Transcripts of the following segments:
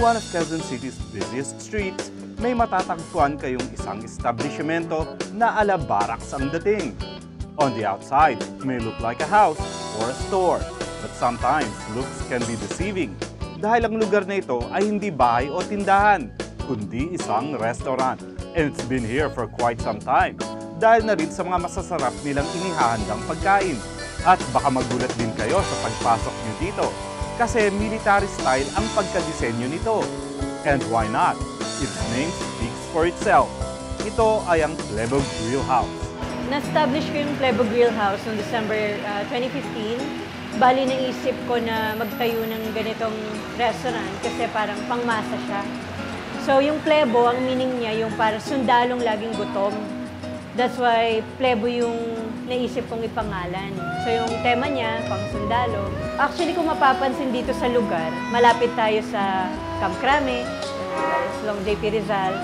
one of Quezon City's busiest streets, may matatagpuan kayong isang establishmento na ala barracks ang dating. On the outside, it may look like a house or a store, but sometimes looks can be deceiving dahil ang lugar na ito ay hindi bahay o tindahan, kundi isang restaurant. And it's been here for quite some time dahil na rin sa mga masasarap nilang inihahandang pagkain. At baka magulat din kayo sa pagpasok nyo dito kasi military style ang pagkadisenyo nito. And why not? Its name speaks for itself. Ito ay ang Plebo Grill House. Na-establish ko yung Plebo Grill House noong December 2015. Bali naisip ko na magtayo ng ganitong restaurant kasi parang pangmasa siya. So yung Plebo, ang meaning niya yung parang sundalong laging gutom. That's why Plebo yung naisip kong ipangalan. So yung tema niya, pang sundalo. Actually, kung mapapansin dito sa lugar, malapit tayo sa Camp Crame, Long JP Rizal.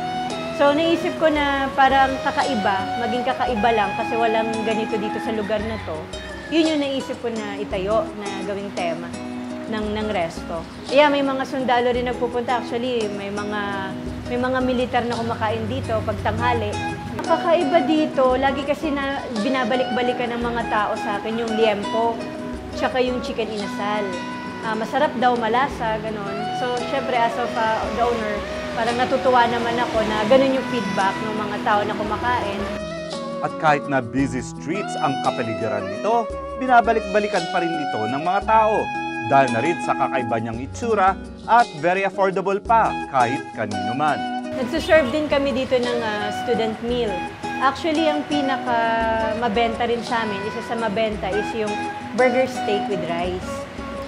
So naisip ko na parang kakaiba, maging kakaiba lang kasi walang ganito dito sa lugar na to. Yun yung naisip ko na itayo na gawing tema ng resto. Yeah, may mga sundalo rin nagpupunta. Actually, may mga militar na kumakain dito pag tanghali. Kakaiba dito, lagi kasi na binabalik-balikan ng mga tao sa akin yung liempo, tsaka yung chicken inasal. Masarap daw, malasa, ganon. So, syempre, as of the owner, parang natutuwa naman ako na ganon yung feedback ng mga tao na kumakain. At kahit na busy streets ang kapaligiran nito, binabalik-balikan pa rin ito ng mga tao dahil na rin sa kakaiba niyang itsura at very affordable pa kahit kanino man. Nagsuserve din kami dito ng student meal. Actually, ang pinaka-mabenta rin sa amin, isa sa mabenta is yung burger steak with rice.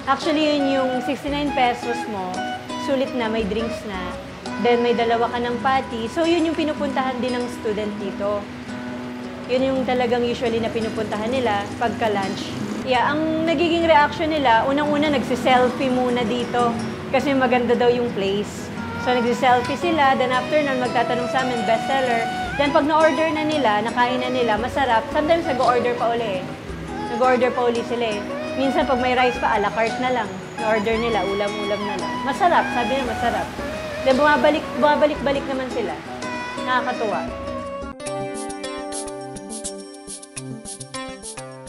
Actually, yun yung 69 pesos mo, sulit na, may drinks na. Then may dalawa ka ng patty. So yun yung pinupuntahan din ng student dito. Yun yung talagang usually na pinupuntahan nila pagka-lunch. Yeah, ang nagiging reaction nila, unang-una nagsiselfie muna dito kasi maganda daw yung place. So nagsiselfie sila, then after nun magtatanong sa amin, bestseller. Then pag na-order na nila, nakain na nila, masarap, sometimes nag-order pa uli eh. Nag-order pa uli sila eh. Minsan pag may rice pa, a la carte na lang. Na-order nila, ulam-ulam na lang. Masarap, sabi nila masarap. Then bumabalik-balik naman sila. Nakakatuwa.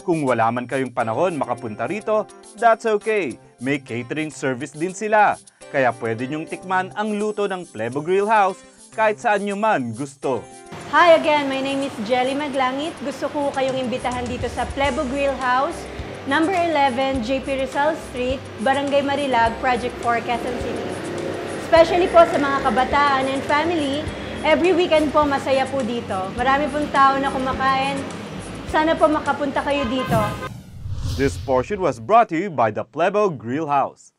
Kung wala man kayong panahon makapunta rito, that's okay. May catering service din sila. Kaya pwede nyong tikman ang luto ng Plebo Grill House kahit saan nyo man gusto. Hi again, my name is Jelly Maglangit. Gusto ko kayong imbitahan dito sa Plebo Grill House, number 11, JP Rizal Street, Barangay Marilag, Project 4, Quezon City. Especially po sa mga kabataan and family, every weekend po masaya po dito. Marami pong tao na kumakain. Sana po makapunta kayo dito. This portion was brought to you by the Plebo Grill House.